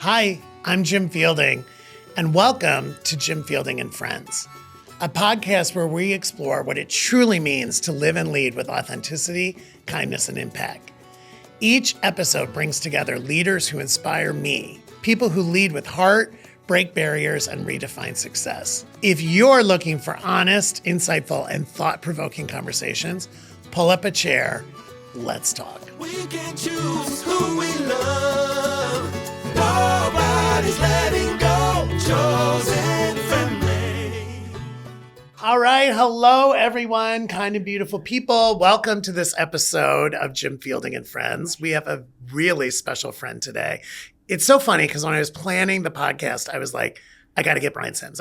Hi, I'm Jim Fielding, and welcome to Jim Fielding and Friends, a podcast where we explore what it truly means to live and lead with authenticity, kindness, and impact. Each episode brings together leaders who inspire me, people who lead with heart, break barriers, and redefine success. If you're looking for honest, insightful, and thought-provoking conversations, pull up a chair. Let's talk. We can choose who we love. Nobody's letting go. Chosen family. All right. Hello, everyone. Kind and beautiful people. Welcome to this episode of Jim Fielding and Friends. We have a really special friend today. It's so funny because when I was planning the podcast, I was like, I got to get Brian Sims.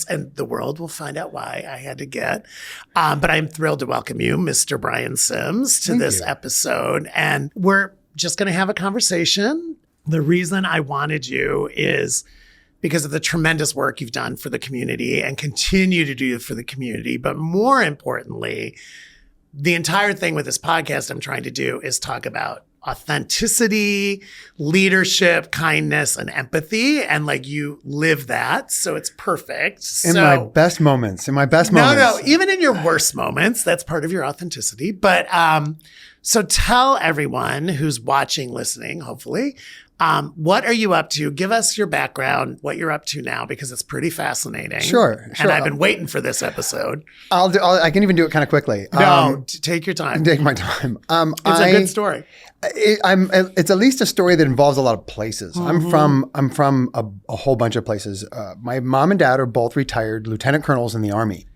And the world will find out why I had to get. But I'm thrilled to welcome you, Mr. Brian Sims, to this episode. And we're just going to have a conversation. The reason I wanted you is because of the tremendous work you've done for the community and continue to do for the community. But more importantly, the entire thing with this podcast I'm trying to do is talk about authenticity, leadership, kindness, and empathy. And like you live that. So it's perfect. In my best moments. No, even in your worst moments, that's part of your authenticity. But so tell everyone who's watching, listening, hopefully, what are you up to? Give us your background, what you're up to now, because it's pretty fascinating. Sure. And I've been waiting for this episode. I can even do it kind of quickly. Take your time. Take my time. It's a good story. It's at least a story that involves a lot of places. Mm-hmm. I'm from a whole bunch of places. My mom and dad are both retired lieutenant colonels in the Army.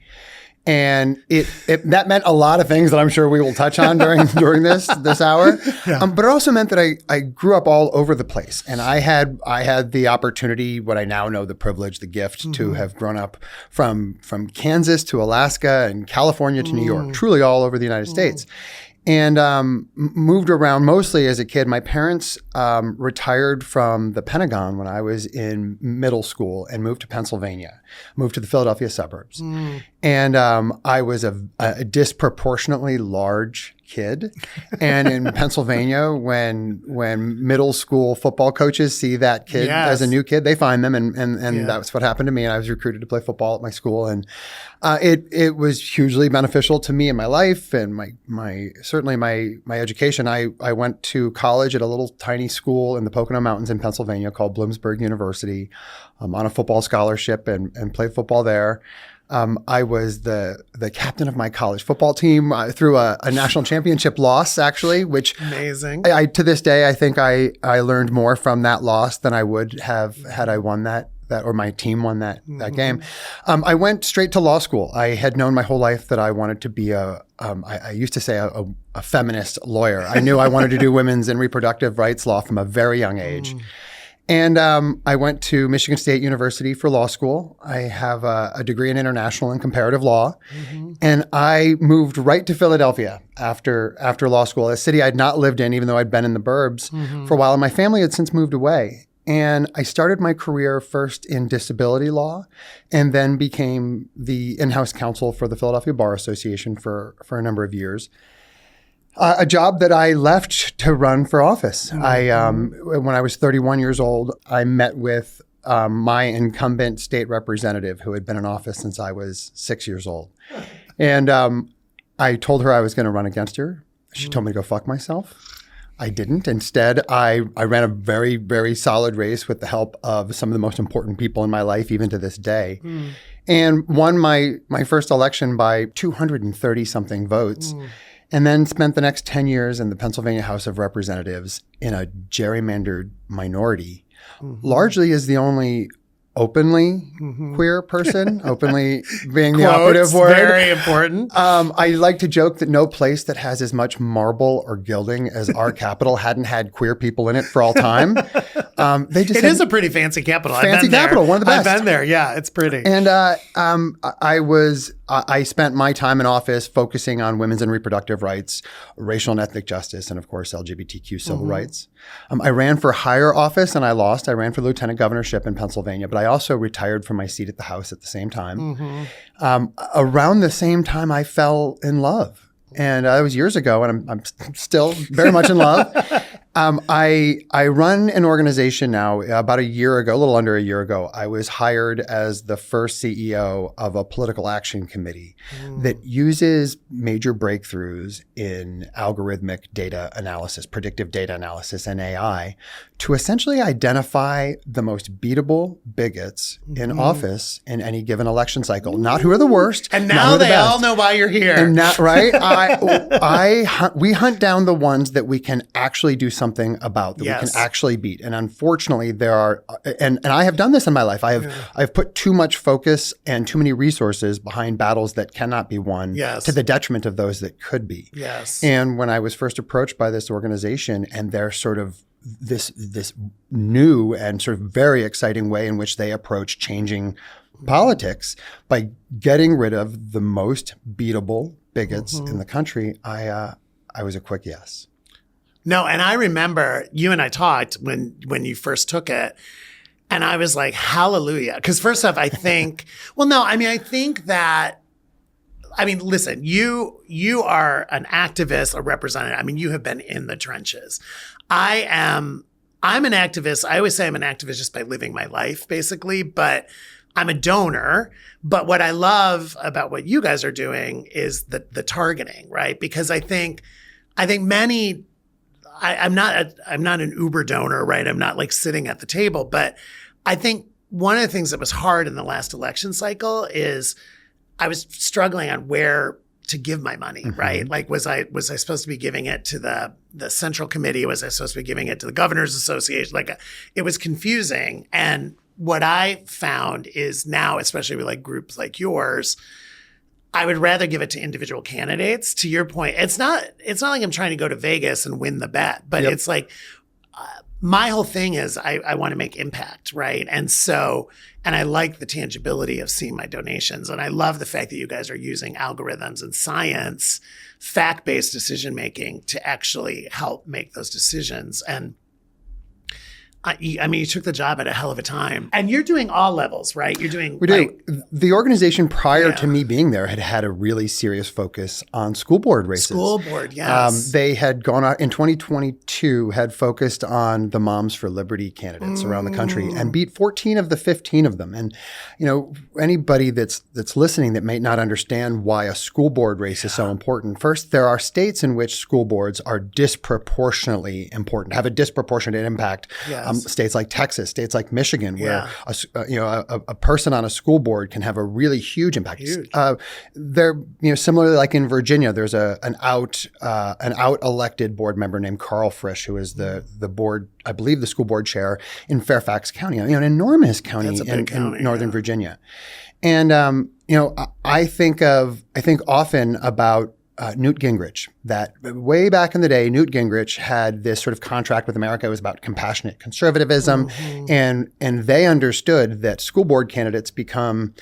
And that meant a lot of things that I'm sure we will touch on during this hour. Yeah. But it also meant that I grew up all over the place, and I had the opportunity, what I now know, the privilege, the gift to have grown up from Kansas to Alaska and California to New York, truly all over the United States. And moved around mostly as a kid. My parents retired from the Pentagon when I was in middle school and moved to Pennsylvania, moved to the Philadelphia suburbs. And I was a disproportionately large kid. And in Pennsylvania, when middle school football coaches see that kid as a new kid, they find them. And that's what happened to me. And I was recruited to play football at my school. And it was hugely beneficial to me in my life and my education. I went to college at a little tiny school in the Pocono Mountains in Pennsylvania called Bloomsburg University on a football scholarship and played football there. I was the captain of my college football team through a national championship loss, actually, which amazing. To this day, I think I learned more from that loss than I would have had I won that or my team won that game. I went straight to law school. I had known my whole life that I wanted to be I used to say a feminist lawyer. I knew I wanted to do women's and reproductive rights law from a very young age. And I went to Michigan State University for law school. I have a degree in international and comparative law. And I moved right to Philadelphia after law school, a city I'd not lived in, even though I'd been in the burbs for a while. And my family had since moved away. And I started my career first in disability law and then became the in-house counsel for the Philadelphia Bar Association for a number of years. A job that I left to run for office. When I was 31 years old, I met with my incumbent state representative who had been in office since I was 6 years old. And I told her I was going to run against her. She told me to go fuck myself. I didn't. Instead, I ran a very, very solid race with the help of some of the most important people in my life, even to this day. And won my first election by 230-something votes. And then spent the next 10 years in the Pennsylvania House of Representatives in a gerrymandered minority, largely as the only openly queer person, openly being the operative word. Very important. I like to joke that no place that has as much marble or gilding as our capital hadn't had queer people in it for all time. It is a pretty fancy capital. Fancy capital, one of the best. I've been there. Yeah, it's pretty. And I spent my time in office focusing on women's and reproductive rights, racial and ethnic justice, and of course, LGBTQ civil rights. I ran for higher office and I lost. I ran for lieutenant governorship in Pennsylvania, but I also retired from my seat at the House at the same time. Around the same time, I fell in love. And that was years ago, and I'm still very much in love. I run an organization now. About a year ago, a little under a year ago, I was hired as the first CEO of a political action committee that uses major breakthroughs in algorithmic data analysis, predictive data analysis, and AI to essentially identify the most beatable bigots in office in any given election cycle. Not who are the worst. And now they all know why you're here. And now, right? We hunt down the ones that we can actually do something about, that we can actually beat. And unfortunately, there are, and I have done this in my life. I've put too much focus and too many resources behind battles that cannot be won to the detriment of those that could be. Yes. And when I was first approached by this organization and their sort of this new and sort of very exciting way in which they approach changing politics by getting rid of the most beatable bigots in the country, I was a quick yes. No, and I remember you and I talked when you first took it, and I was like, hallelujah. Because first off, I think, I think that, listen, you are an activist, a representative. You have been in the trenches. I'm an activist. I always say I'm an activist just by living my life, basically, but I'm a donor. But what I love about what you guys are doing is the targeting, right? Because I think many, I'm not an Uber donor, right? I'm not like sitting at the table, but I think one of the things that was hard in the last election cycle is I was struggling on where to give my money, right? Like, was I supposed to be giving it to the central committee? Was I supposed to be giving it to the Governors Association? Like, it was confusing. And what I found is now, especially with like groups like yours, I would rather give it to individual candidates. To your point, it's not like I'm trying to go to Vegas and win the bet, but it's like my whole thing is I want to make impact, right? And I like the tangibility of seeing my donations. And I love the fact that you guys are using algorithms and science, fact-based decision-making to actually help make those decisions. And you took the job at a hell of a time. And you're doing all levels, right? You're doing... We do. The organization prior to me being there had a really serious focus on school board races. School board, yes. They had gone out in 2022, had focused on the Moms for Liberty candidates around the country and beat 14 of the 15 of them. And, anybody that's listening that may not understand why a school board race is so important. First, there are states in which school boards are disproportionately important, have a disproportionate impact. Yes. States like Texas, states like Michigan, where a person on a school board can have a really huge impact. Huge. They're similarly like in Virginia, there's an out elected board member named Carl Frisch, who is the board, I believe, the school board chair in Fairfax County, an enormous county in Northern Virginia. And I think often about Newt Gingrich, that way back in the day, Newt Gingrich had this sort of contract with America. It was about compassionate conservatism. And they understood that school board candidates become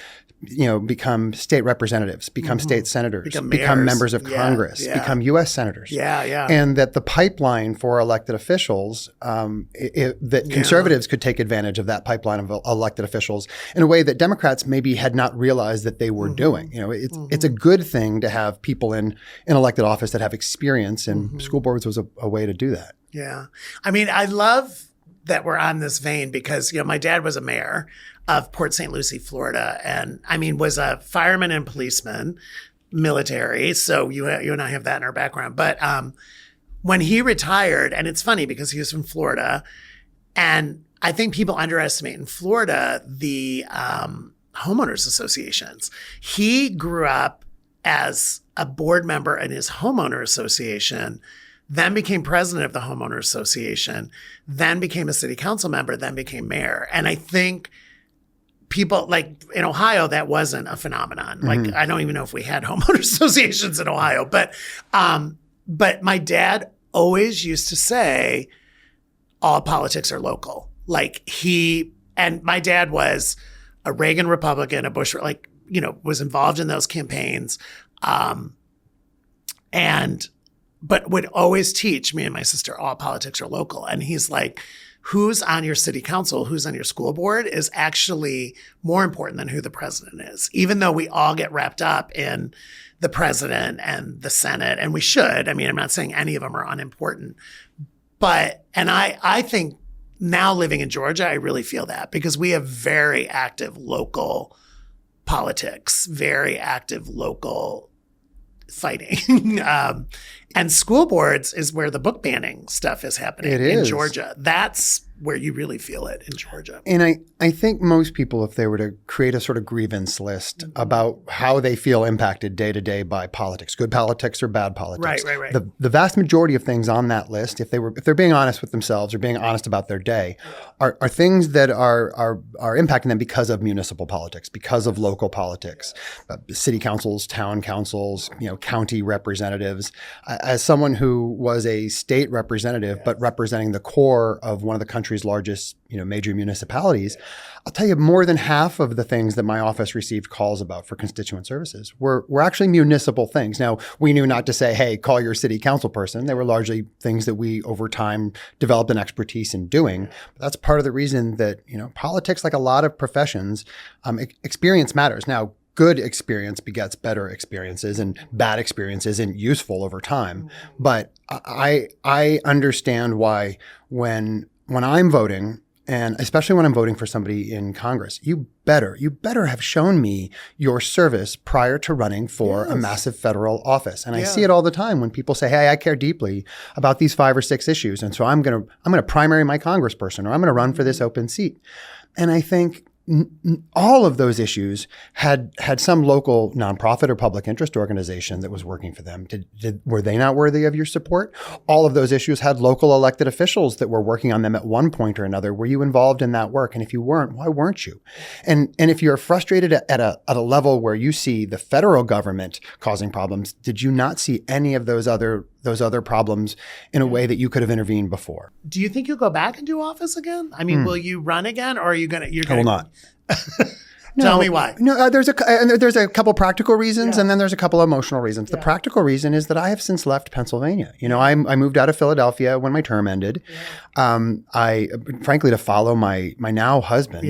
state representatives, become state senators, become members of Congress, become U.S. senators. And that the pipeline for elected officials, that conservatives could take advantage of that pipeline of elected officials in a way that Democrats maybe had not realized that they were doing. It's a good thing to have people in elected office that have experience, and school boards was a way to do that. Yeah. I love that we're on this vein because, my dad was a mayor of Port St. Lucie, Florida, and was a fireman and policeman, military. So you and I have that in our background. But when he retired, and it's funny because he was from Florida, and I think people underestimate in Florida the homeowners associations. He grew up as a board member in his homeowner association, then became president of the homeowner association, then became a city council member, then became mayor. And I think people like in Ohio, that wasn't a phenomenon. Like, I don't even know if we had homeowner associations in Ohio, but my dad always used to say, all politics are local. And my dad was a Reagan Republican, a Bush, was involved in those campaigns. But would always teach me and my sister, all politics are local. And he's like, who's on your city council, who's on your school board is actually more important than who the president is, even though we all get wrapped up in the president and the Senate, and we should. I'm not saying any of them are unimportant, And I think now living in Georgia, I really feel that because we have very active local politics, very active local fighting. And school boards is where the book banning stuff is happening in Georgia. That's where you really feel it in Georgia. And I think most people, if they were to create a sort of grievance list about how they feel impacted day to day by politics, good politics or bad politics, right. The vast majority of things on that list, if they're being honest with themselves or being honest about their day, are things that are impacting them because of municipal politics, because of local politics, city councils, town councils, county representatives. As someone who was a state representative, but representing the core of one of the country's largest, major municipalities, I'll tell you more than half of the things that my office received calls about for constituent services were actually municipal things. Now, we knew not to say, hey, call your city council person. They were largely things that we over time developed an expertise in doing. But that's part of the reason that, politics, like a lot of professions, experience matters. Now, good experience begets better experiences, and bad experience isn't useful over time. But I understand why when I'm voting, and especially when I'm voting for somebody in Congress, you better have shown me your service prior to running for a massive federal office. And I see it all the time when people say, hey, I care deeply about these 5 or 6 issues, and so I'm going to primary my congressperson, or I'm going to run for this open seat. And I think all of those issues had some local nonprofit or public interest organization that was working for them. Were they not worthy of your support? All of those issues had local elected officials that were working on them at one point or another. Were you involved in that work? And if you weren't, why weren't you? And if you're frustrated at a level where you see the federal government causing problems, did you not see any of those other problems in a way that you could have intervened before? Do you think you'll go back and do office again? I mean, will you run again, or are you going to? I will not. Tell me why. No, there's a couple practical reasons, and then there's a couple emotional reasons. The practical reason is that I have since left Pennsylvania. I moved out of Philadelphia when my term ended. I frankly to follow my now husband.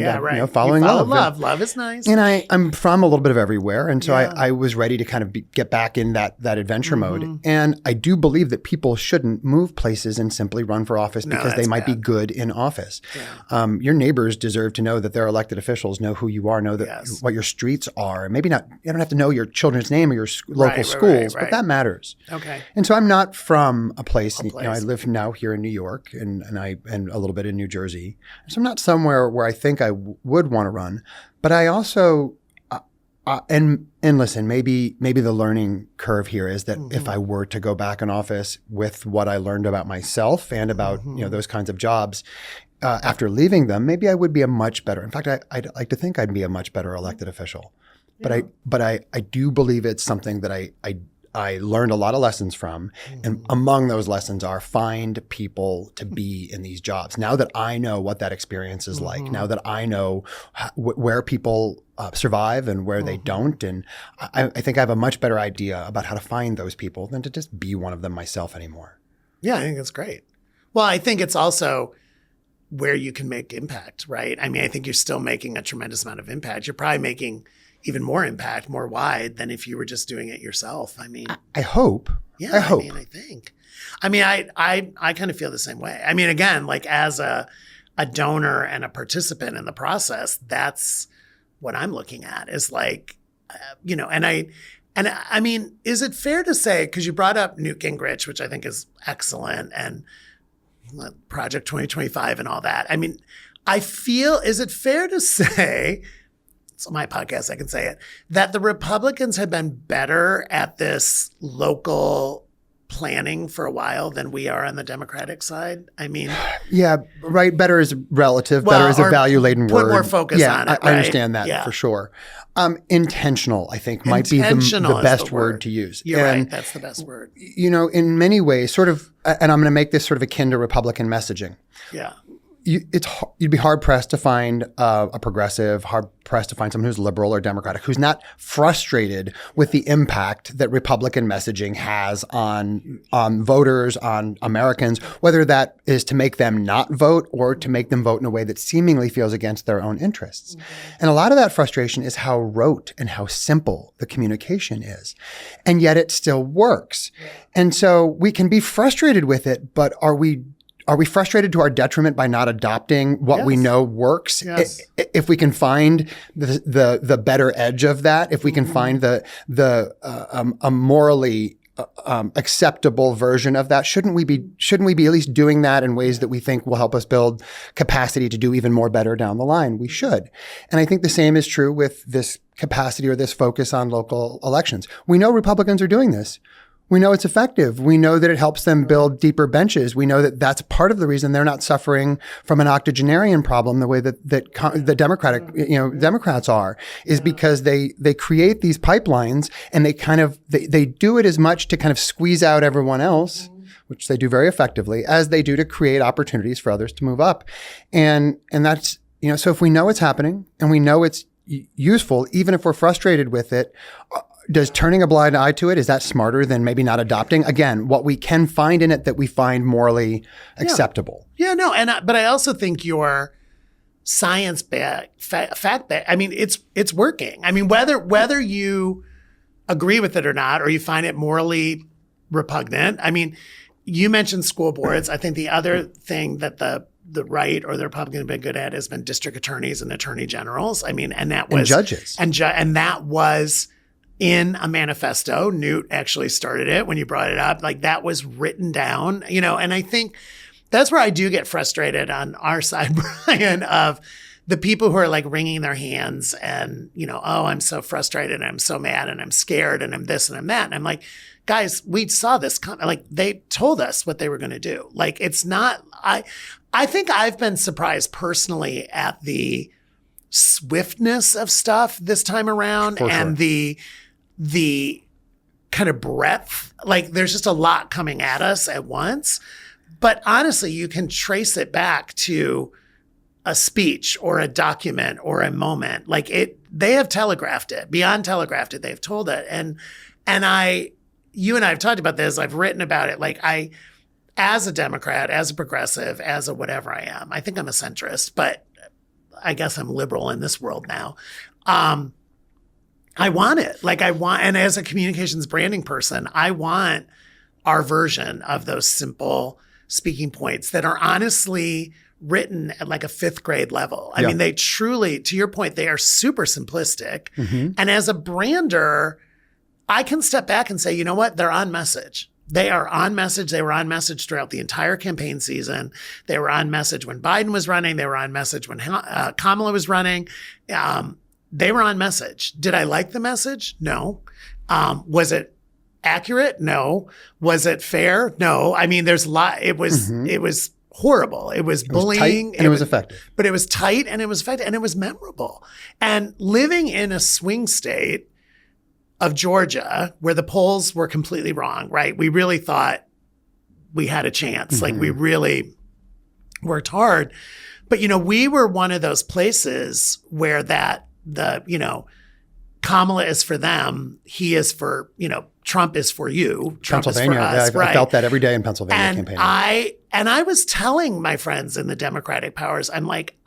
Following love. Love is nice. And I'm from a little bit of everywhere, and so I was ready to kind of get back in that adventure mode. And I do believe that people shouldn't move places and simply run for office because they might be good in office. Yeah. Your neighbors deserve to know that their elected officials know who you are, know that what your streets are. Maybe not, you don't have to know your children's name or your local schools, but that matters. Okay. And so I'm not from a place. I live now here in New York and a little bit in New Jersey. So I'm not somewhere where I think I would want to run, but I also, and listen, maybe the learning curve here is that if I were to go back in office with what I learned about myself and about, those kinds of jobs, after leaving them, maybe I would be a much better. In fact, I'd like to think I'd be a much better elected official. But I do believe it's something that I learned a lot of lessons from. And among those lessons are find people to be in these jobs. Now that I know what that experience is like, now that I know where people survive and where they don't. And I think I have a much better idea about how to find those people than to just be one of them myself anymore. Yeah, I think that's great. Well, I think it's also where you can make impact, right? I mean, I think you're still making a tremendous amount of impact. You're probably making even more impact, more wide than if you were just doing it yourself. I mean, I hope. Yeah, I think. I mean, I kind of feel the same way. I mean, again, like as a donor and a participant in the process, that's what I'm looking at is like, and I mean, is it fair to say, because you brought up Newt Gingrich, which I think is excellent, and Project 2025 and all that. I mean, is it fair to say, it's my podcast, I can say it, that the Republicans have been better at this local planning for a while than we are on the Democratic side? I mean, yeah, right. Better is relative. Better is a value-laden word. Put more focus on it. I understand that for sure. Intentional, I think, might be the best word to use. You're right. That's the best word. In many ways, sort of, and I'm going to make this sort of akin to Republican messaging. Yeah. You'd be hard-pressed to find a progressive, hard-pressed to find someone who's liberal or Democratic who's not frustrated with the impact that Republican messaging has on voters, on Americans, whether that is to make them not vote or to make them vote in a way that seemingly feels against their own interests. And a lot of that frustration is how rote and how simple the communication is. And yet it still works. And so we can be frustrated with it, but are we are we frustrated to our detriment by not adopting what we know works? Yes. If we can find the better edge of that, if we can find a morally acceptable version of that, shouldn't we be at least doing that in ways that we think will help us build capacity to do even more better down the line? We should. And I think the same is true with this capacity or this focus on local elections. We know Republicans are doing this. We know it's effective. We know that it helps them build deeper benches. We know that that's part of the reason they're not suffering from an octogenarian problem the way that the Democrats are, is because they create these pipelines and they do it as much to kind of squeeze out everyone else, which they do very effectively, as they do to create opportunities for others to move up. And that's, so if we know it's happening and we know it's useful, even if we're frustrated with it, does turning a blind eye to it, is that smarter than maybe not adopting? Again, what we can find in it that we find morally acceptable. Yeah, no. But I also think your science fact back, I mean, it's working. I mean, whether you agree with it or not, or you find it morally repugnant. I mean, you mentioned school boards. I think the other thing that the right or the Republicans have been good at has been district attorneys and attorney generals. I mean, and that was judges. And that was in a manifesto. Newt actually started it when you brought it up. Like, that was written down, and I think that's where I do get frustrated on our side, Brian, of the people who are like wringing their hands and, oh, I'm so frustrated and I'm so mad and I'm scared and I'm this and I'm that. And I'm like, guys, we saw this coming. Like, they told us what they were going to do. Like, it's not, I think I've been surprised personally at the swiftness of stuff this time around. For and sure. the kind of breadth. Like, there's just a lot coming at us at once. But honestly, you can trace it back to a speech or a document or a moment. Like, they have telegraphed it, beyond telegraphed it. They've told it. And you and I have talked about this. I've written about it. Like, as a Democrat, as a progressive, as a whatever I am, I think I'm a centrist, but I guess I'm liberal in this world now. I want it. And as a communications branding person, I want our version of those simple speaking points that are honestly written at like a 5th grade level. I mean, they truly, to your point, they are super simplistic. Mm-hmm. And as a brander, I can step back and say, you know what? They're on message. They are on message. They were on message throughout the entire campaign season. They were on message when Biden was running. They were on message when Kamala was running. They were on message. Did I like the message? No. Was it accurate? No. Was it fair? No. I mean, there's a lot. It was horrible. It was bullying. Tight and it was effective. But it was tight and it was effective and it was memorable. And living in a swing state of Georgia, where the polls were completely wrong, right? We really thought we had a chance. Like, we really worked hard. But, we were one of those places where Kamala is for them. He is for, Trump is for you. Trump is for us. I felt that every day in Pennsylvania campaigning. I was telling my friends in the Democratic powers, I'm like,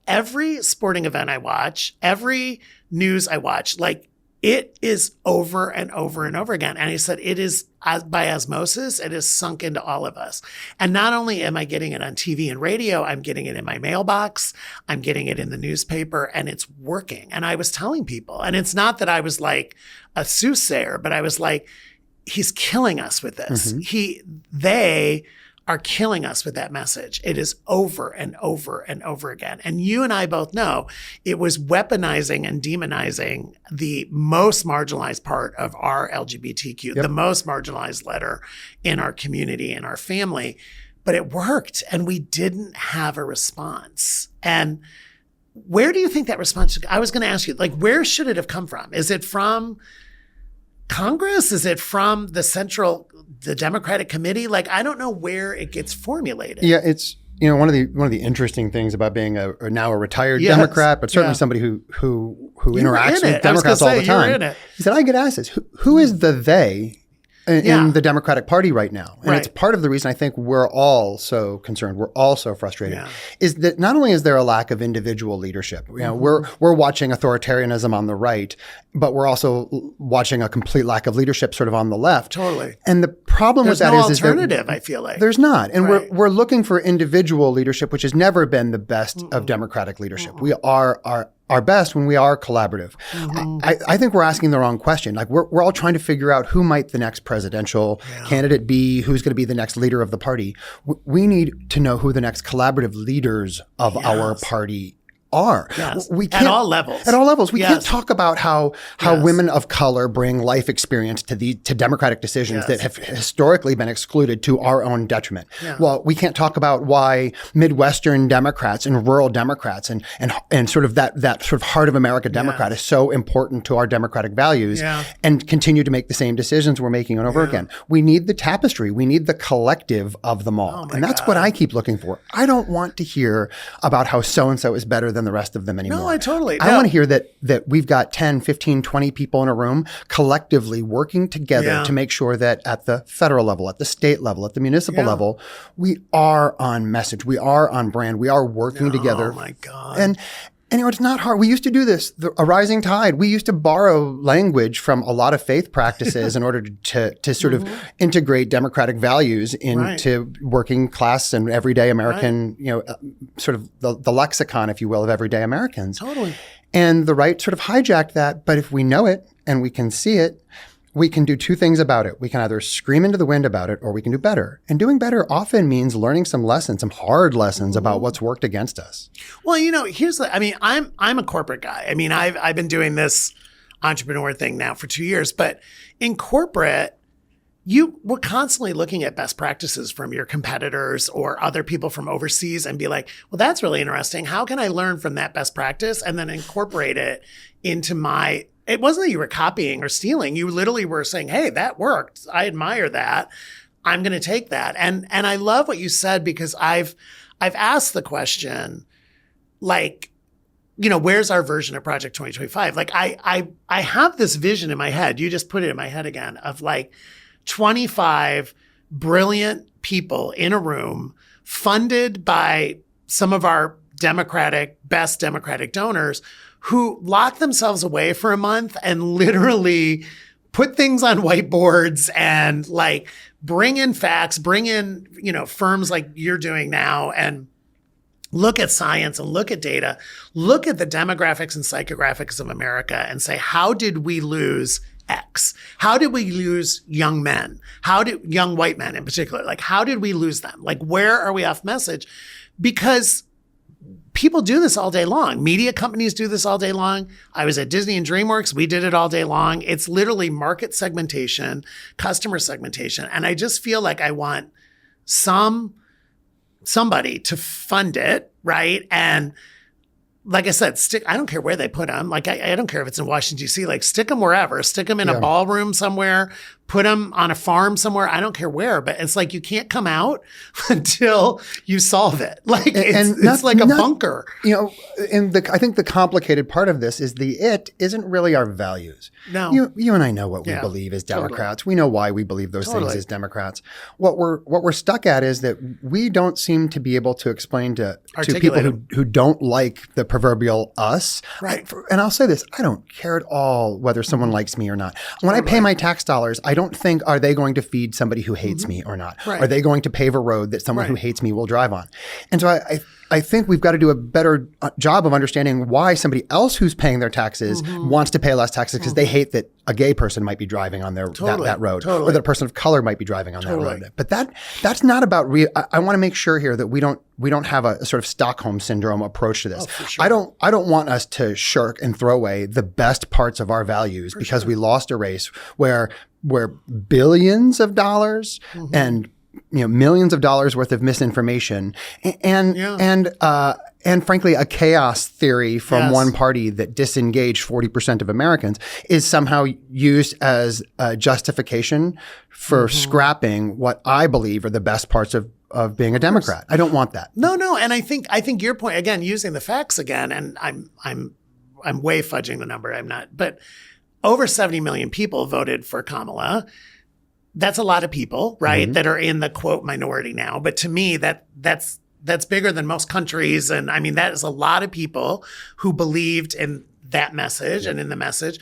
every sporting event I watch, every news I watch, like, it is over and over and over again. And he said, it is by osmosis, it is sunk into all of us. And not only am I getting it on TV and radio, I'm getting it in my mailbox, I'm getting it in the newspaper, and it's working. And I was telling people, and it's not that I was like a soothsayer, but I was like, he's killing us with this. They are killing us with that message. It is over and over and over again. And you and I both know it was weaponizing and demonizing the most marginalized part of our LGBTQ, the most marginalized letter in our community, in our family. But it worked, and we didn't have a response. And where do you think that response should, I was going to ask you, like, where should it have come from? Is it from Congress? Is it from the Democratic committee? Like, I don't know where it gets formulated. Yeah, it's one of the interesting things about being now a retired Democrat, but certainly somebody who interacts with Democrats all the time. He said, I get asked this: who is the they in the Democratic Party right now. And Right. it's part of the reason I think we're all so concerned, we're all so frustrated, Yeah. is that not only is there a lack of individual leadership, we're watching authoritarianism on the right, but we're also watching a complete lack of leadership sort of on the left. Totally. And the problem There's with that no is alternative, that I feel like. there's not. And Right. we're looking for individual leadership, which has never been the best of democratic leadership. We are our best when we are collaborative. I think we're asking the wrong question. Like we're all trying to figure out who might the next presidential candidate be, who's going to be the next leader of the party. We need to know who the next collaborative leaders of our party are. Yes. We At can't, all levels. At all levels. We Yes. can't talk about how Yes. women of color bring life experience to democratic decisions that have historically been excluded to our own detriment. Yeah. Well, we can't talk about why Midwestern Democrats and rural Democrats and sort of that sort of heart of America Democrat is so important to our democratic values and continue to make the same decisions we're making over again. We need the tapestry. We need the collective of them all. And that's what I keep looking for. I don't want to hear about how so-and-so is better than the rest of them anymore. No, I totally I want to hear that we've got 10, 15, 20 people in a room collectively working together to make sure that at the federal level, at the state level, at the municipal level, we are on message. We are on brand. We are working together. Oh my God. And it's not hard. We used to do this, a rising tide. We used to borrow language from a lot of faith practices in order to sort of integrate democratic values into working class and everyday American, sort of the lexicon, if you will, of everyday Americans. Totally. And the right sort of hijacked that. But if we know it and we can see it, we can do two things about it. We can either scream into the wind about it or we can do better. And doing better often means learning some lessons, some hard lessons about what's worked against us. Well, I'm a corporate guy. I mean, I've been doing this entrepreneur thing now for 2 years, but in corporate, we're constantly looking at best practices from your competitors or other people from overseas and be like, well, that's really interesting. How can I learn from that best practice and then incorporate it into it wasn't that you were copying or stealing. You literally were saying, hey, that worked. I admire that. I'm going to take that. And I love what you said because I've asked the question, like, where's our version of Project 2025? Like I have this vision in my head. You just put it in my head again of like 25 brilliant people in a room funded by some of our best democratic donors who lock themselves away for a month and literally put things on whiteboards and like bring in facts, bring in, firms like you're doing now and look at science and look at data, look at the demographics and psychographics of America and say, how did we lose X? How did we lose young men? Young white men in particular? Like, how did we lose them? Like, where are we off message? Because people do this all day long. Media companies do this all day long. I was at Disney and DreamWorks. We did it all day long. It's literally market segmentation, customer segmentation. And I just feel like I want somebody to fund it, right? And like I said, I don't care where they put them. Like, I don't care if it's in Washington, D.C. Like, stick them wherever. Stick them in a ballroom somewhere. Put them on a farm somewhere. I don't care where. But it's like you can't come out until you solve it. Like, it's like a bunker. And I think the complicated part of this is it isn't really our values. No. You and I know what we believe as Democrats. Totally. We know why we believe those things as Democrats. What we're stuck at is that we don't seem to be able to explain to people who don't like the proverbial us. Right. And I'll say this, I don't care at all whether someone likes me or not. When I pay my tax dollars, I don't think, are they going to feed somebody who hates me or not? Right. Are they going to pave a road that someone who hates me will drive on? And so I think we've got to do a better job of understanding why somebody else who's paying their taxes wants to pay less taxes because they hate that a gay person might be driving on that road or that a person of color might be driving on that road. But that's not about I want to make sure here that we don't have a sort of Stockholm syndrome approach to this. For sure. I don't want us to shirk and throw away the best parts of our values because we lost a race where billions of dollars and millions of dollars worth of misinformation and frankly, a chaos theory from one party that disengaged 40% of Americans is somehow used as a justification for scrapping what I believe are the best parts of being a Democrat. I don't want that. No. And I think your point, again, using the facts again, and I'm way fudging the number. I'm not, but over 70 million people voted for Kamala. that's a lot of people, right? That are in the quote minority now. But to me, that's bigger than most countries. And I mean, that is a lot of people who believed in that message and in the message.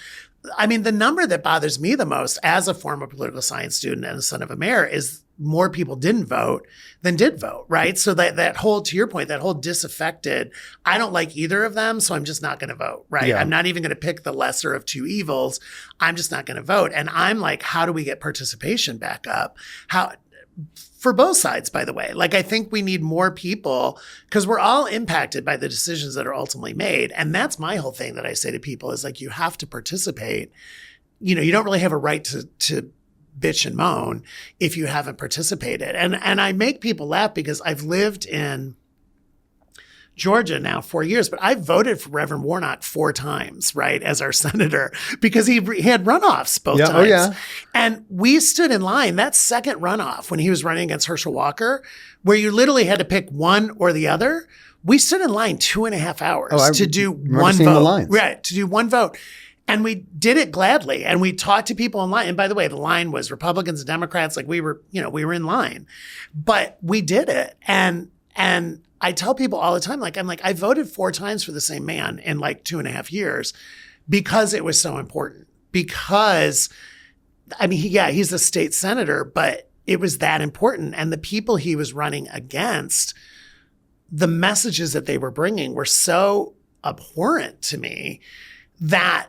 I mean, the number that bothers me the most as a former political science student and a son of a mayor is more people didn't vote than did vote, right? So that whole, to your point, that whole disaffected, I don't like either of them, so I'm just not going to vote, right? Yeah. I'm not even going to pick the lesser of two evils. I'm just not going to vote. And I'm like, how do we get participation back up? How, for both sides, by the way. Like, I think we need more people because we're all impacted by the decisions that are ultimately made. And that's my whole thing that I say to people is like, you have to participate. You know, you don't really have a right to bitch and moan if you haven't participated. And I make people laugh because I've lived in Georgia now 4 years, but I voted for Reverend Warnock 4 times, right, as our senator, because he had runoffs both times. Oh, yeah. And we stood in line, that second runoff when he was running against Herschel Walker, where you literally had to pick one or the other. We stood in line 2.5 hours to do one vote. Right, to do one vote. And we did it gladly. And we talked to people in line. And by the way, the line was Republicans and Democrats. Like we were in line. But we did it. And I tell people all the time, I voted 4 times for the same man in like 2.5 years because it was so important. Because, I mean, he's a state senator, but it was that important. And the people he was running against, the messages that they were bringing were so abhorrent to me that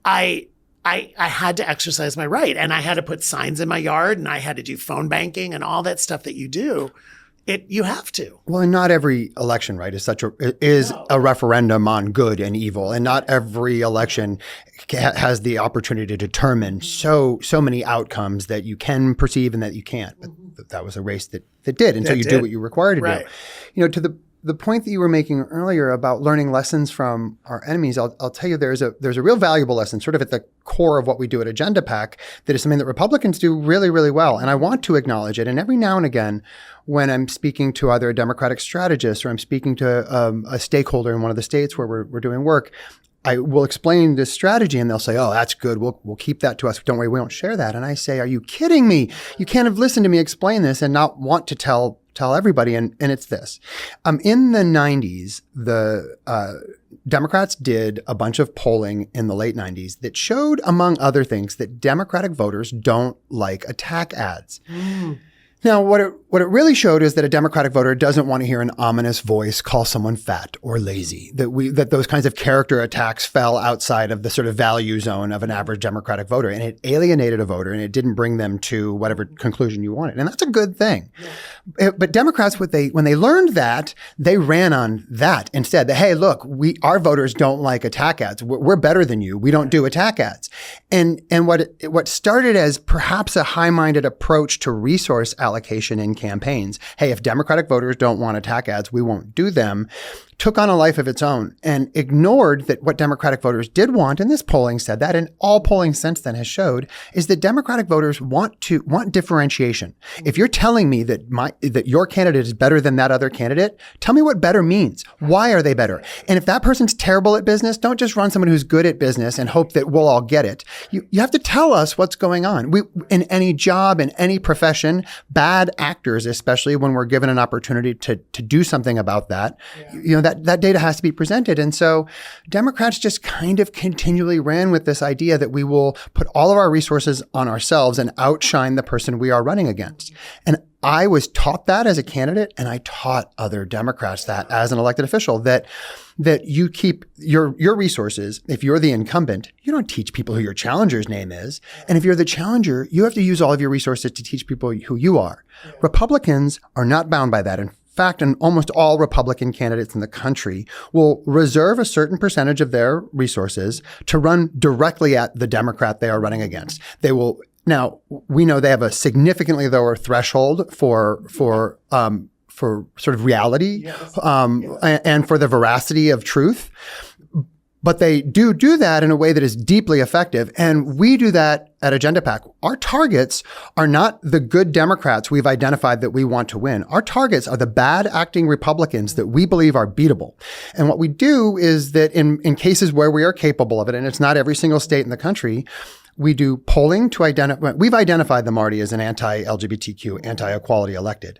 I had to exercise my right, and I had to put signs in my yard, and I had to do phone banking and all that stuff that you do. You have to. Well, and not every election, right, is a referendum on good and evil, and not every election has the opportunity to determine so many outcomes that you can perceive and that you can't. But that was a race that did until you do what you were required to do. You know, to the point that you were making earlier about learning lessons from our enemies, I'll tell you there's a real valuable lesson sort of at the core of what we do at Agenda PAC that is something that Republicans do really, really well. And I want to acknowledge it. And every now and again, when I'm speaking to either a Democratic strategist or I'm speaking to a stakeholder in one of the states where we're doing work, I will explain this strategy and they'll say, oh, that's good. We'll keep that to us. Don't worry, we won't share that. And I say, are you kidding me? You can't have listened to me explain this and not want to tell everybody. And it's this. In the 90s, the Democrats did a bunch of polling in the late 90s that showed, among other things, that Democratic voters don't like attack ads. Now, what it really showed is that a Democratic voter doesn't want to hear an ominous voice call someone fat or lazy, that those kinds of character attacks fell outside of the sort of value zone of an average Democratic voter, and it alienated a voter and it didn't bring them to whatever conclusion you wanted. And that's a good thing. Yeah. But Democrats, when they learned that, they ran on that instead. That, hey, look, our voters don't like attack ads. We're better than you. We don't do attack ads. And what started as perhaps a high-minded approach to resource allocation in campaigns, hey, if Democratic voters don't want attack ads, we won't do them, took on a life of its own and ignored that what Democratic voters did want, and this polling said that, and all polling since then has showed, is that Democratic voters want differentiation. If you're telling me that your candidate is better than that other candidate, tell me what better means. Why are they better? And if that person's terrible at business, don't just run someone who's good at business and hope that we'll all get it. You have to tell us what's going on. In any job, in any profession, bad actors, especially when we're given an opportunity to do something about that, that data has to be presented. And so Democrats just kind of continually ran with this idea that we will put all of our resources on ourselves and outshine the person we are running against. And I was taught that as a candidate, and I taught other Democrats that as an elected official, that you keep your resources. If you're the incumbent, you don't teach people who your challenger's name is. And if you're the challenger, you have to use all of your resources to teach people who you are. Republicans are not bound by that. In fact, and almost all Republican candidates in the country will reserve a certain percentage of their resources to run directly at the Democrat they are running against. They will. Now, we know they have a significantly lower threshold for sort of reality, and for the veracity of truth. But they do that in a way that is deeply effective. And we do that at Agenda PAC. Our targets are not the good Democrats we've identified that we want to win. Our targets are the bad acting Republicans that we believe are beatable. And what we do is that in cases where we are capable of it, and it's not every single state in the country, we do polling to identify, we've identified them already as an anti-LGBTQ, anti-equality elected.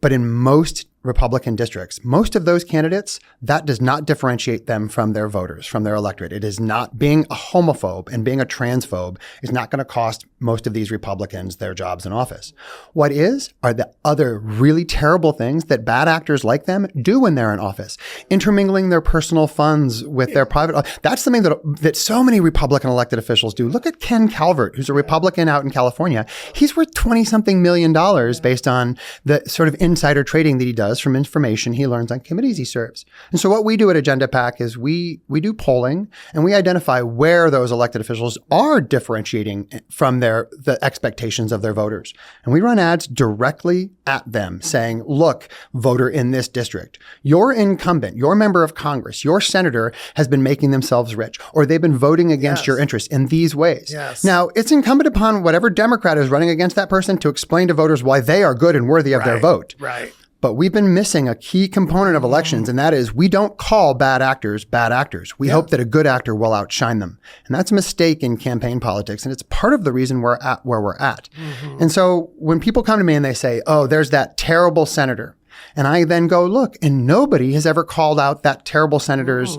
But in most Republican districts, most of those candidates, that does not differentiate them from their voters, from their electorate. It is not being a homophobe and being a transphobe is not going to cost most of these Republicans their jobs in office. What are the other really terrible things that bad actors like them do when they're in office, intermingling their personal funds with their private. That's something that so many Republican elected officials do. Look at Ken Calvert, who's a Republican out in California. He's worth $20-something million based on the sort of insider trading that he does from information he learns on committees he serves. And so what we do at Agenda PAC is we do polling and we identify where those elected officials are differentiating from the expectations of their voters. And we run ads directly at them saying, look, voter in this district, your incumbent, your member of Congress, your senator has been making themselves rich, or they've been voting against your interests in these ways. Yes. Now, it's incumbent upon whatever Democrat is running against that person to explain to voters why they are good and worthy of their vote. Right. But we've been missing a key component of elections, and that is we don't call bad actors bad actors. We hope that a good actor will outshine them. And that's a mistake in campaign politics, and it's part of the reason we're at where we're at. Mm-hmm. And so when people come to me and they say, oh, there's that terrible senator, and I then go, look, and nobody has ever called out that terrible senator's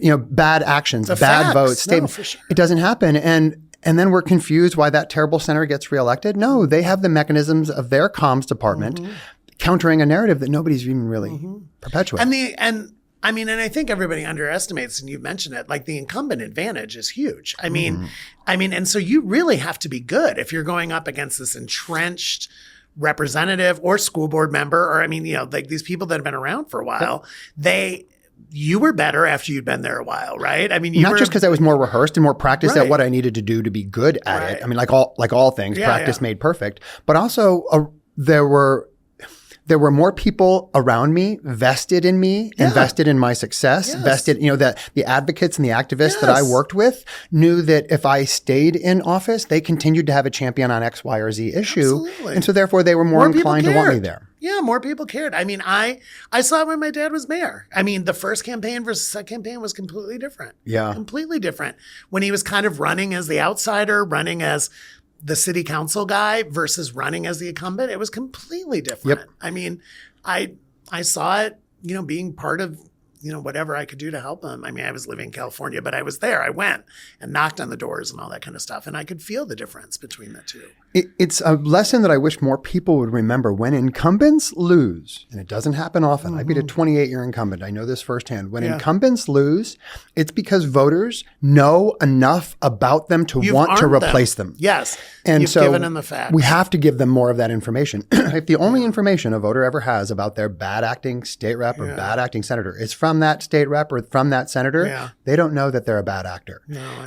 bad actions, bad facts. votes, statements. No, for sure. It doesn't happen. And then we're confused why that terrible senator gets reelected. No, they have the mechanisms of their comms department countering a narrative that nobody's even really perpetuating. And I think everybody underestimates, and you've mentioned it, like the incumbent advantage is huge. And so you really have to be good if you're going up against this entrenched representative or school board member, or like these people that have been around for a while. You were better after you'd been there a while, right? Not just because I was more rehearsed and more practiced at what I needed to do to be good at it. Like all things, practice made perfect. But also there were more people around me vested in me, invested in my success, vested, the advocates and the activists that I worked with knew that if I stayed in office, they continued to have a champion on X, Y, or Z issue. Absolutely. And so therefore they were more inclined to want me there. Yeah, more people cared. I saw it when my dad was mayor. The first campaign versus second campaign was completely different. Yeah. Completely different. When he was kind of running as the outsider, running as the city council guy versus running as the incumbent, it was completely different. Yep. I saw it, being part of, whatever I could do to help him. I was living in California, but I was there. I went and knocked on the doors and all that kind of stuff. And I could feel the difference between the two. It's a lesson that I wish more people would remember. When incumbents lose, and it doesn't happen often. I beat a 28-year incumbent. I know this firsthand. When incumbents lose, it's because voters know enough about them to want to replace them. Yes. And You've so given them the facts. We have to give them more of that information. If the only information a voter ever has about their bad acting state rep or bad acting senator is from that state rep or from that senator, they don't know that they're a bad actor.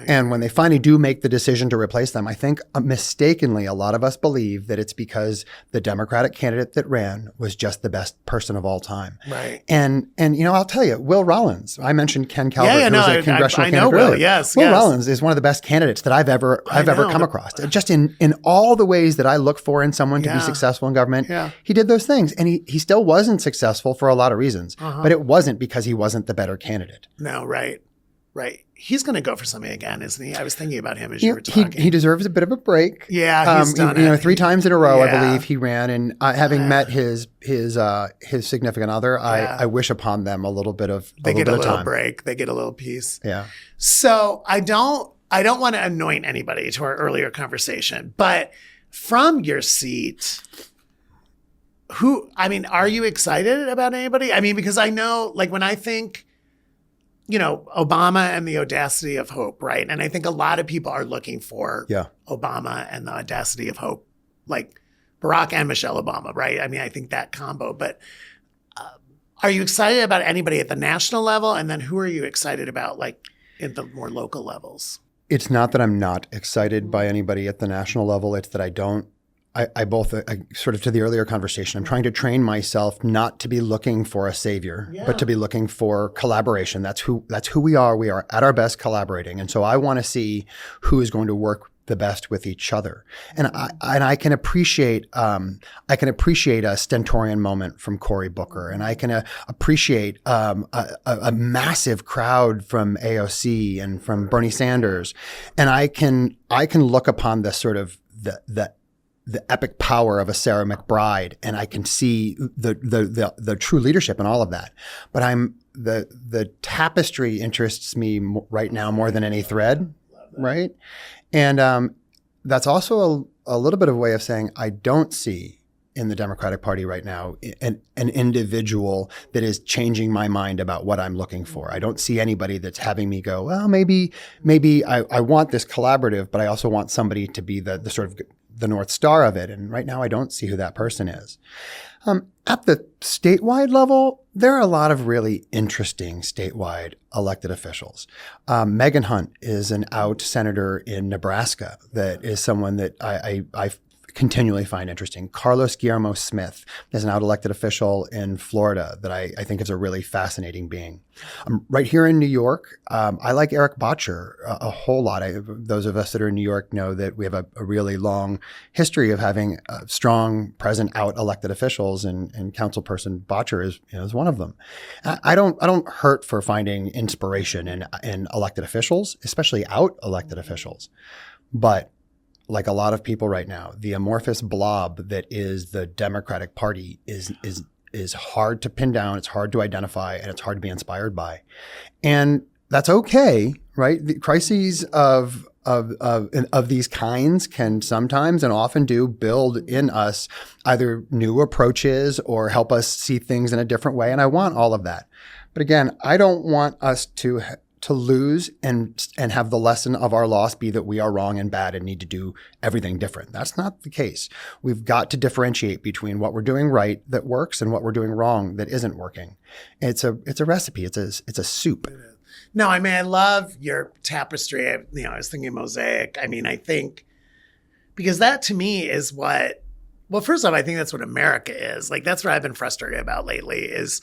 And when they finally do make the decision to replace them, I think mistakenly a lot of us believe that it's because the Democratic candidate that ran was just the best person of all time. Right. And I'll tell you, Will Rollins, I mentioned Ken Calvert, who was a congressional candidate Will. earlier. Yes, Will Rollins is one of the best candidates that I've ever come across. Just in all the ways that I look for in someone to be successful in government, he did those things. And he still wasn't successful for a lot of reasons. But it wasn't because he wasn't the better candidate. No, right. He's going to go for something again, isn't he? I was thinking about him as you were talking. He deserves a bit of a break. Yeah, he's done it. 3 times in a row, I believe he ran. And having met his significant other, I wish upon them a little bit of time. They get a little break. They get a little peace. Yeah. So I don't want to anoint anybody to our earlier conversation, but from your seat, are you excited about anybody? Because I know, like, when I think, Obama and the audacity of hope, right? And I think a lot of people are looking for Obama and the audacity of hope, like Barack and Michelle Obama, right? I think that combo. But are you excited about anybody at the national level? And then who are you excited about, like, at the more local levels? It's not that I'm not excited by anybody at the national level. It's that I don't I both sort of to the earlier conversation, I'm trying to train myself not to be looking for a savior, but to be looking for collaboration. That's who we are. We are at our best collaborating. And so I want to see who is going to work the best with each other. And I can appreciate a stentorian moment from Cory Booker, and I can appreciate a massive crowd from AOC and from Bernie Sanders. And I can look upon the sort of the epic power of a Sarah McBride, and I can see the true leadership in all of that. But the tapestry interests me right now more than any thread, right? And that's also a little bit of a way of saying I don't see in the Democratic Party right now an individual that is changing my mind about what I'm looking for. I don't see anybody that's having me go, well, maybe I want this collaborative, but I also want somebody to be the sort of the North Star of it. And right now I don't see who that person is. At the statewide level, there are a lot of really interesting statewide elected officials. Megan Hunt is an out senator in Nebraska that is someone that I continually find interesting. Carlos Guillermo Smith is an out elected official in Florida that I think is a really fascinating being. Right here in New York, I like Eric Botcher a whole lot. Those of us that are in New York know that we have a really long history of having strong, present out elected officials, and Councilperson Botcher is one of them. I don't hurt for finding inspiration in elected officials, especially out elected officials, but like a lot of people right now, the amorphous blob that is the Democratic Party is hard to pin down. It's hard to identify, and it's hard to be inspired by. And that's okay, right? The crises of these kinds can sometimes and often do build in us either new approaches or help us see things in a different way. And I want all of that. But again, I don't want us to lose and have the lesson of our loss be that we are wrong and bad and need to do everything different. That's not the case. We've got to differentiate between what we're doing right that works and what we're doing wrong that isn't working. It's a recipe. It's a soup. No, I mean, I love your tapestry. I was thinking mosaic. I mean, I think because that to me is what, well, first off, I think that's what America is. Like, that's what I've been frustrated about lately is,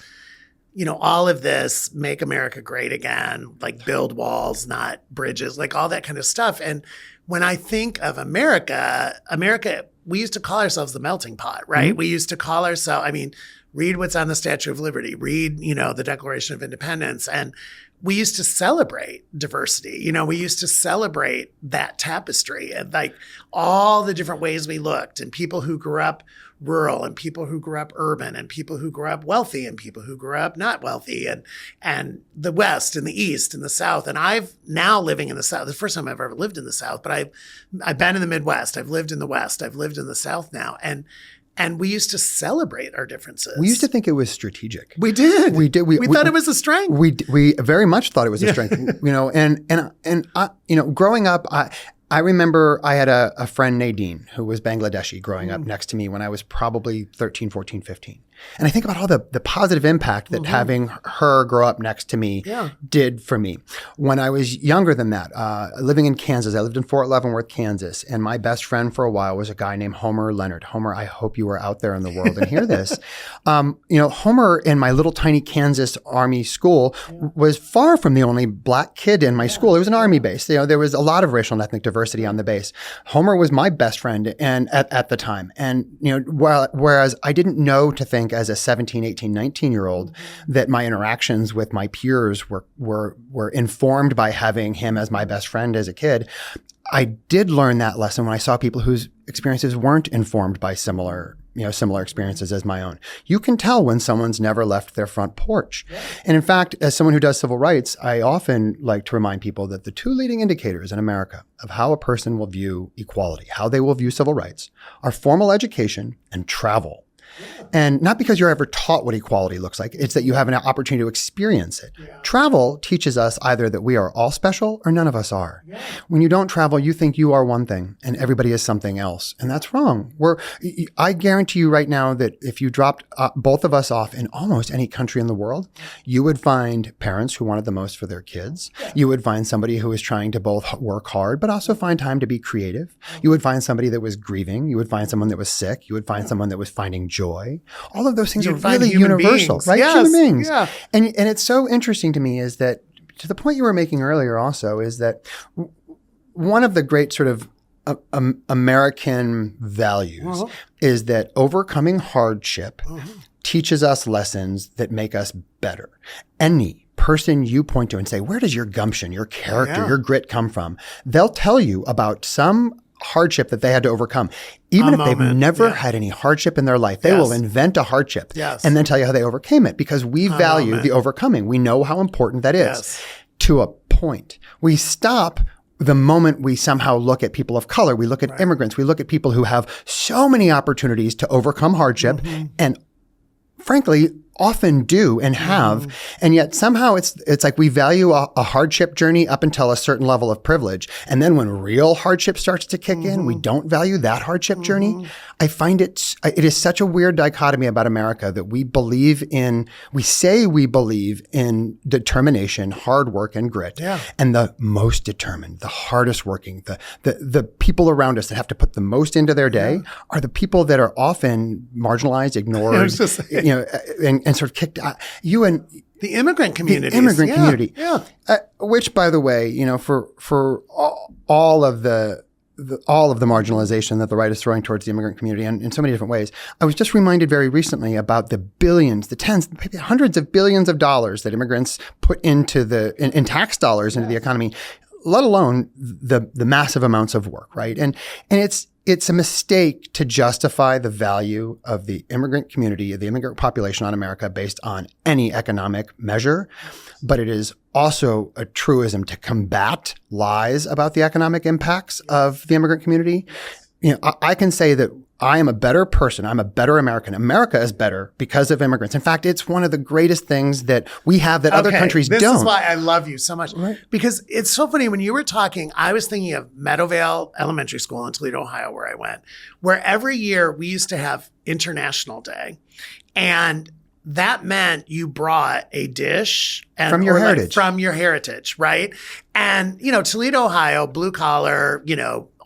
all of this, make America great again, like build walls, not bridges, like all that kind of stuff. And when I think of America, we used to call ourselves the melting pot, right? Mm-hmm. We used to call ourselves, read what's on the Statue of Liberty, read, the Declaration of Independence. And we used to celebrate diversity. We used to celebrate that tapestry and like all the different ways we looked, and people who grew up rural and people who grew up urban and people who grew up wealthy and people who grew up not wealthy, and the West and the East and the South. And I've now living in the South, the first time I've ever lived in the South, but I've been in the Midwest. I've lived in the West. I've lived in the South now. And we used to celebrate our differences. We used to think it was strategic. We did. We did. We thought it was a strength. We very much thought it was a strength. And growing up, I remember I had a friend, Nadine, who was Bangladeshi growing up next to me when I was probably 13, 14, 15. And I think about all the positive impact that having her grow up next to me did for me. When I was younger than that, living in Kansas, I lived in Fort Leavenworth, Kansas, and my best friend for a while was a guy named Homer Leonard. Homer, I hope you are out there in the world and hear this. Homer in my little tiny Kansas Army school was far from the only black kid in my school. It was an Army base. There was a lot of racial and ethnic diversity on the base. Homer was my best friend and at the time. And, whereas I didn't know to think as a 17, 18, 19-year-old that my interactions with my peers were informed by having him as my best friend as a kid, I did learn that lesson when I saw people whose experiences weren't informed by similar experiences as my own. You can tell when someone's never left their front porch. Yeah. And in fact, as someone who does civil rights, I often like to remind people that the two leading indicators in America of how a person will view equality, how they will view civil rights, are formal education and travel. And not because you're ever taught what equality looks like. It's that you have an opportunity to experience it. Travel teaches us either that we are all special or none of us are. When you don't travel, you think you are one thing and everybody is something else. And that's wrong. I guarantee you right now that if you dropped both of us off in almost any country in the world, you would find parents who wanted the most for their kids. You would find somebody who is trying to both work hard, but also find time to be creative. You would find somebody that was grieving. You would find someone that was sick. You would find someone that was finding joy. All of those things are really universal, right? Yes. Human beings. Yeah. And it's so interesting to me is that, to the point you were making earlier also, is that one of the great sort of American values is that overcoming hardship teaches us lessons that make us better. Any person you point to and say, where does your gumption, your character, your grit come from? They'll tell you about some hardship that they had to overcome. Even if they've never had any hardship in their life, they will invent a hardship and then tell you how they overcame it, because we value the overcoming. We know how important that is to a point. We stop the moment we somehow look at people of color. We look at immigrants. We look at people who have so many opportunities to overcome hardship and frankly often do and have. And yet somehow it's like we value a hardship journey up until a certain level of privilege. And then when real hardship starts to kick in, we don't value that hardship journey. I find it is such a weird dichotomy about America that we say we believe in determination, hard work, and grit. And the most determined, the hardest working, the people around us that have to put the most into their day are the people that are often marginalized, ignored, and sort of kicked out. The immigrant community. Community. Which, by the way, for all of the marginalization that the right is throwing towards the immigrant community and in so many different ways. I was just reminded very recently about the billions, the tens, maybe hundreds of billions of dollars that immigrants put into in tax dollars into the economy, let alone the massive amounts of work, right? And it's a mistake to justify the value of the immigrant community, the immigrant population on America based on any economic measure. But it is also a truism to combat lies about the economic impacts of the immigrant community. I can say that I am a better person. I'm a better American. America is better because of immigrants. In fact, it's one of the greatest things that we have that other countries don't. This is why I love you so much. Right. Because it's so funny. When you were talking, I was thinking of Meadowvale Elementary School in Toledo, Ohio, where I went, where every year we used to have International Day. And that meant you brought a dish from your heritage. From your heritage, right? And, Toledo, Ohio, blue collar,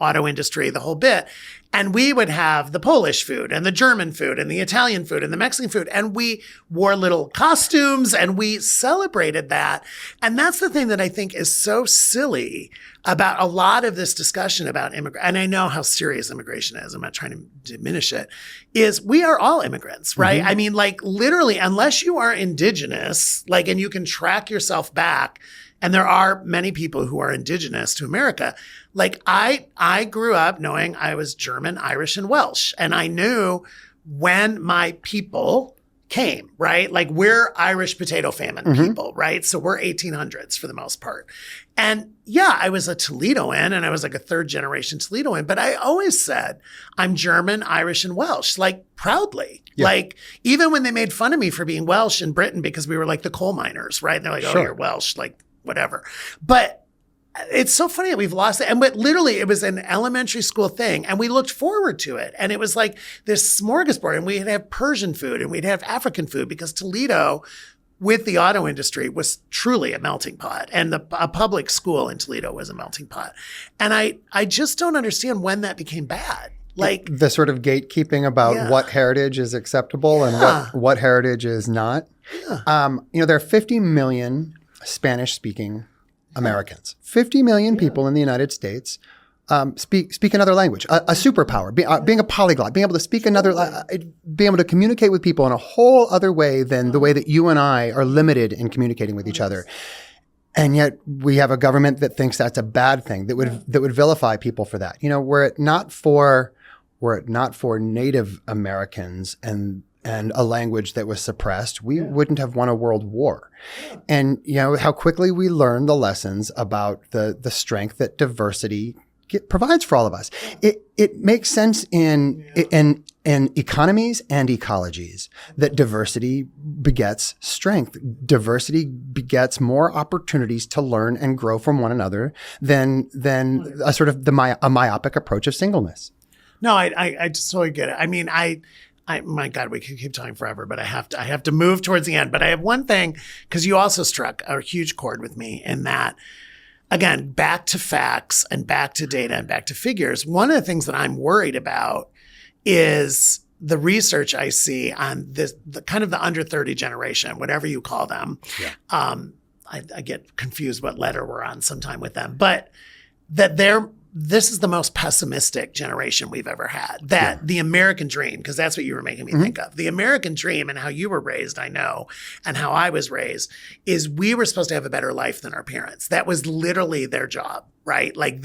auto industry, the whole bit. And we would have the Polish food and the German food and the Italian food and the Mexican food. And we wore little costumes and we celebrated that. And that's the thing that I think is so silly about a lot of this discussion about immigration. And I know how serious immigration is. I'm not trying to diminish it. Is we are all immigrants, right? I mean, literally, unless you are indigenous, and you can track yourself back. And there are many people who are indigenous to America. I grew up knowing I was German, Irish, and Welsh. And I knew when my people came, right? We're Irish potato famine people, right? So we're 1800s for the most part. And I was a Toledoan and I was a third generation Toledoan, but I always said I'm German, Irish, and Welsh, proudly. Yeah. Even when they made fun of me for being Welsh in Britain because we were the coal miners, right? And they're like, oh, you're Welsh, whatever. But it's so funny that we've lost it. But literally it was an elementary school thing and we looked forward to it. And it was this smorgasbord and we'd have Persian food and we'd have African food because Toledo with the auto industry was truly a melting pot. And a public school in Toledo was a melting pot. And I just don't understand when that became bad. The sort of gatekeeping about what heritage is acceptable and what heritage is not. There are 50 million Spanish-speaking Americans. 50 million people in the United States speak another language, a superpower, being a polyglot, being able to speak being able to communicate with people in a whole other way than the way that you and I are limited in communicating with each other. And yet we have a government that thinks that's a bad thing, that would vilify people for that. Were it not for Native Americans and a language that was suppressed, we wouldn't have won a world war. And how quickly we learn the lessons about the strength that diversity provides for all of us. It makes sense in economies and ecologies that diversity begets strength. Diversity begets more opportunities to learn and grow from one another than a sort of a myopic approach of singleness. No, I just totally get it. I mean, my God, we could keep talking forever, but I have to move towards the end. But I have one thing, because you also struck a huge chord with me in that, again, back to facts and back to data and back to figures. One of the things that I'm worried about is the research I see on the kind of the under 30 generation, whatever you call them. Yeah. I get confused what letter we're on sometime with them, but that this is the most pessimistic generation we've ever had. That the American dream, because that's what you were making me think of. The American dream and how you were raised, I know, and how I was raised, is we were supposed to have a better life than our parents. That was literally their job, right? Like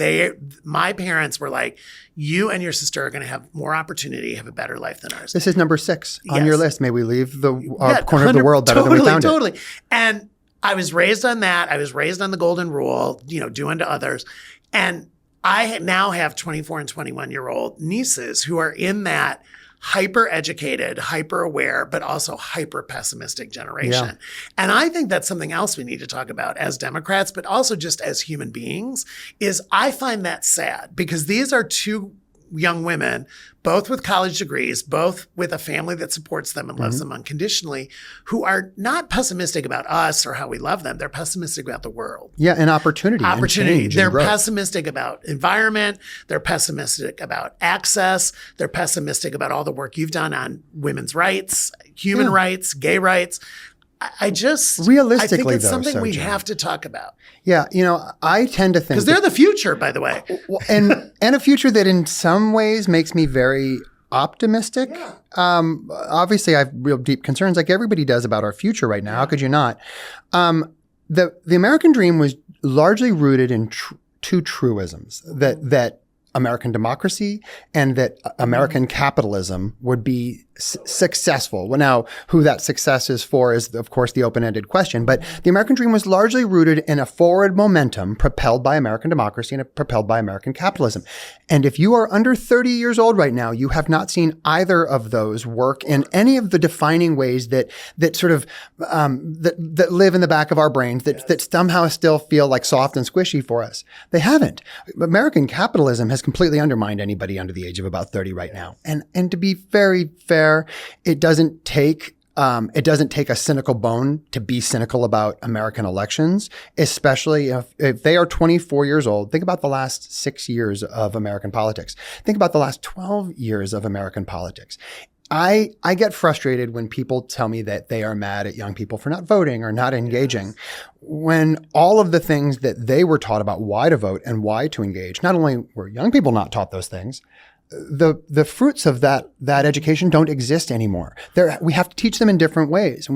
my parents were like, you and your sister are going to have more opportunity, have a better life than ours. This is number 6 on your list. May we leave our corner of the world better than we found it. Totally. And I was raised on that. I was raised on the golden rule, do unto others. And I now have 24 and 21-year-old nieces who are in that hyper-educated, hyper-aware, but also hyper-pessimistic generation. Yeah. And I think that's something else we need to talk about as Democrats, but also just as human beings, is I find that sad because these are two young women, both with college degrees, both with a family that supports them and loves them unconditionally, who are not pessimistic about us or how we love them. They're pessimistic about the world. Yeah, and opportunity. They're pessimistic about environment. They're pessimistic about access. They're pessimistic about all the work you've done on women's rights, human rights, gay rights. I think it's something we have to talk about. Yeah, I tend to think because they're the future, by the way, and a future that in some ways makes me very optimistic. Yeah. Obviously, I have real deep concerns, like everybody does, about our future right now. How could you not? The American dream was largely rooted in two truisms that American democracy and that American capitalism would be successful. Well, now, who that success is for is, of course, the open-ended question. But the American dream was largely rooted in a forward momentum propelled by American democracy and propelled by American capitalism. And if you are under 30 years old right now, you have not seen either of those work in any of the defining ways that sort of that live in the back of our brains, that somehow still feel like soft and squishy for us. They haven't. American capitalism has completely undermined anybody under the age of about 30 right now. And to be very fair, it doesn't take a cynical bone to be cynical about American elections, especially if they are 24 years old. Think about the last 6 years of American politics. Think about the last 12 years of American politics. I get frustrated when people tell me that they are mad at young people for not voting or not engaging, when all of the things that they were taught about why to vote and why to engage, not only were young people not taught those things, the fruits of that education don't exist anymore. We have to teach them in different ways.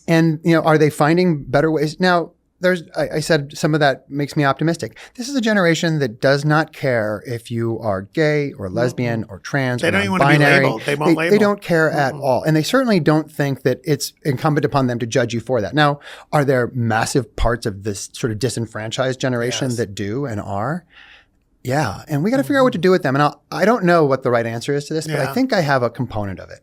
And are they finding better ways? Now, I said some of that makes me optimistic. This is a generation that does not care if you are gay or lesbian or trans or non-binary. They don't even want to be labeled. They won't label. They don't care at all. And they certainly don't think that it's incumbent upon them to judge you for that. Now, are there massive parts of this sort of disenfranchised generation that do and are? Yeah. And we got to figure out what to do with them. And I don't know what the right answer is to this, but I think I have a component of it.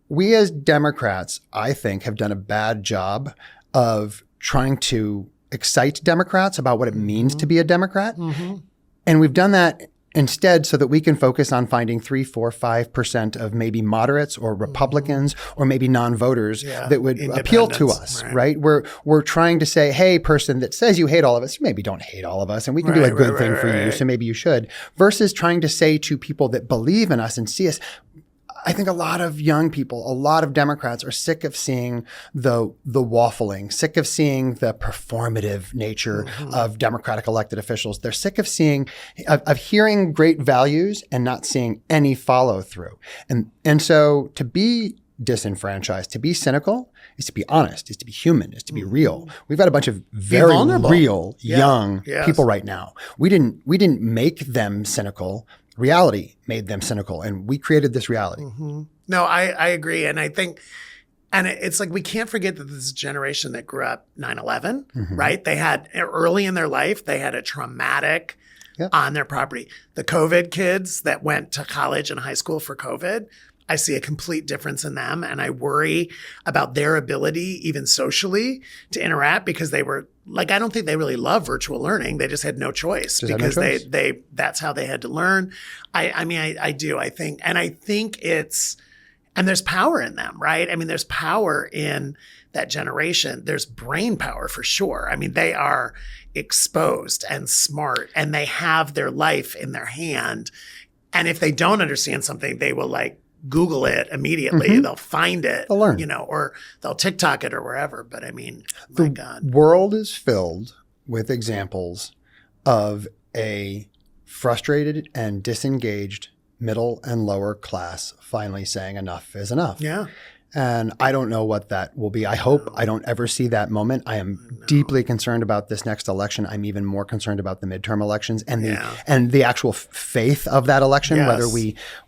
We as Democrats, I think, have done a bad job of trying to excite Democrats about what it means to be a Democrat. And we've done that instead so that we can focus on finding 3, 4, 5% of maybe moderates or Republicans or maybe non-voters that would appeal to us, right? We're trying to say, hey, person that says you hate all of us, you maybe don't hate all of us and we can do a good thing for you, so maybe you should, versus trying to say to people that believe in us and see us. I think a lot of young people, a lot of Democrats are sick of seeing the waffling, sick of seeing the performative nature of Democratic elected officials. They're sick of hearing great values and not seeing any follow through. And so to be disenfranchised, to be cynical, is to be honest, is to be human, is to be real. We've got a bunch of very real young people right now. We didn't make them cynical. Reality made them cynical, and we created this reality. No, I agree. And I think, and it's like, we can't forget that this is a generation that grew up 9/11, right? They had, early in their life, they had a traumatic on their property. The COVID kids that went to college and high school for COVID, I see a complete difference in them. And I worry about their ability, even socially, to interact because they were like, I don't think they really love virtual learning. They just had no choice because they that's how they had to learn. I do. I think and there's power in them, right? I mean, there's power in that generation. There's brain power for sure. I mean, they are exposed and smart and they have their life in their hand. And if they don't understand something, they will like Google it immediately. They'll find it, they'll learn, or they'll TikTok it or wherever. But I mean, my God. The world is filled with examples of a frustrated and disengaged middle and lower class finally saying enough is enough. Yeah. And I don't know what that will be. I hope I don't ever see that moment. I am deeply concerned about this next election. I'm even more concerned about the midterm elections and the actual faith of that election, whether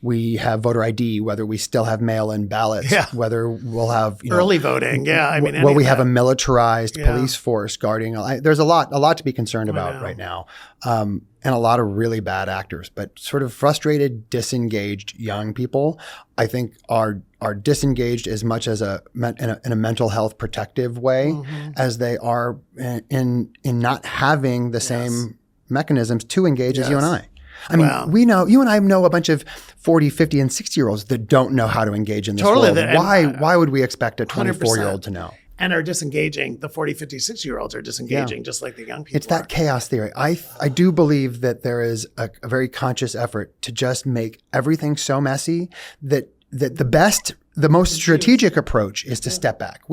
we have voter ID, whether we still have mail-in ballots, whether we'll have early voting. Yeah. I mean, will we have a militarized police force guarding? There's a lot to be concerned about right now. And a lot of really bad actors, but sort of frustrated, disengaged young people, I think are disengaged as much as in a mental health protective way as they are in not having the same mechanisms to engage as you and I. I mean, we know, you and I know a bunch of 40, 50, and 60-year-olds that don't know how to engage in this world. Why would we expect a 24-year-old to know? And are disengaging. The 40, 50, 60-year-olds are disengaging just like the young people It's that chaos theory. I do believe that there is a very conscious effort to just make everything so messy that the most strategic approach is to step back.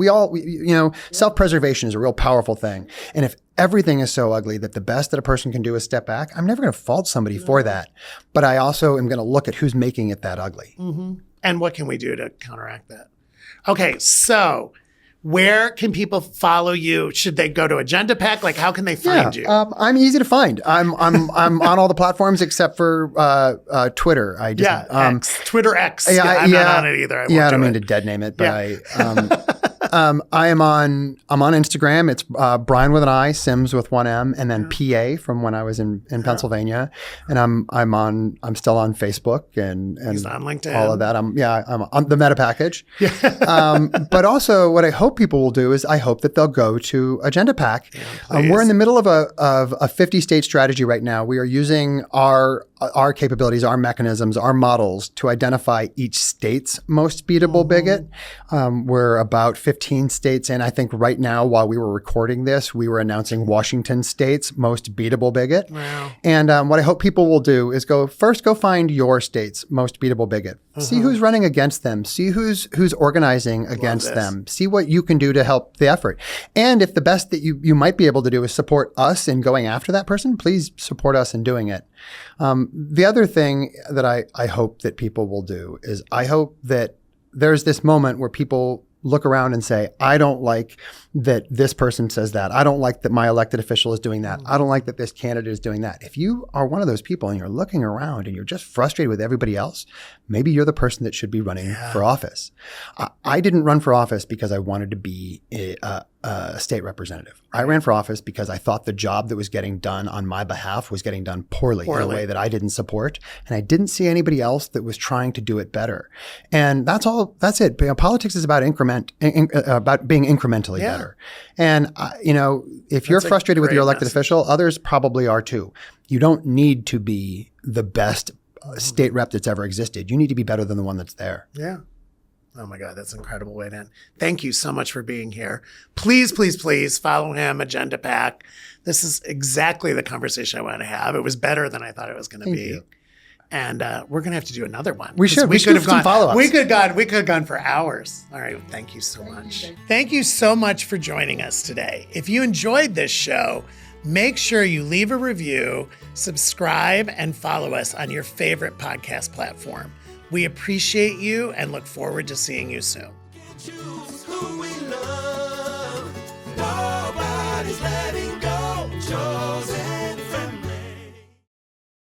Self-preservation is a real powerful thing. And if everything is so ugly that the best that a person can do is step back, I'm never going to fault somebody for that. But I also am going to look at who's making it that ugly. And what can we do to counteract that? Okay, so where can people follow you? Should they go to Agenda PAC? Like, how can they find you? I'm easy to find. I'm on all the platforms except for Twitter. Twitter X. I'm not on it either. I don't mean to dead name it, but I'm on Instagram. It's Brian with an I, Sims with one M, and then PA from when I was in Pennsylvania. And I'm still on Facebook and He's on LinkedIn. All of that. I'm on the Meta package. But also what I hope people will do is I hope that they'll go to Agenda PAC. We're in the middle of a 50-state strategy right now. We are using our capabilities, our mechanisms, our models to identify each state's most beatable bigot. We're about 15 states in. I think right now, while we were recording this, we were announcing Washington State's most beatable bigot. Wow. And what I hope people will do is go find your state's most beatable bigot. See who's running against them. See who's organizing against them. See what you can do to help the effort. And if the best that you might be able to do is support us in going after that person, please support us in doing it. The other thing that I hope that people will do is I hope that there's this moment where people look around and say, I don't like that this person says that. I don't like that my elected official is doing that. I don't like that this candidate is doing that. If you are one of those people and you're looking around and you're just frustrated with everybody else, maybe you're the person that should be running for office. I didn't run for office because I wanted to be a state representative. I ran for office because I thought the job that was getting done on my behalf was getting done poorly in a way that I didn't support. And I didn't see anybody else that was trying to do it better. And that's it. Politics is about about being incrementally better. And, if you're frustrated with your elected official, others probably are too. You don't need to be the best state rep that's ever existed. You need to be better than the one that's there. Yeah. Oh my God, that's an incredible way to end. Thank you so much for being here. Please, please, please follow him, Agenda PAC. This is exactly the conversation I want to have. It was better than I thought it was going to be. You. And we're going to have to do another one. We should. We could have gone. Follow-ups. We could have gone for hours. All right. Thank you so much. Thank you so much for joining us today. If you enjoyed this show, make sure you leave a review, subscribe, and follow us on your favorite podcast platform. We appreciate you and look forward to seeing you soon. Choose who we love.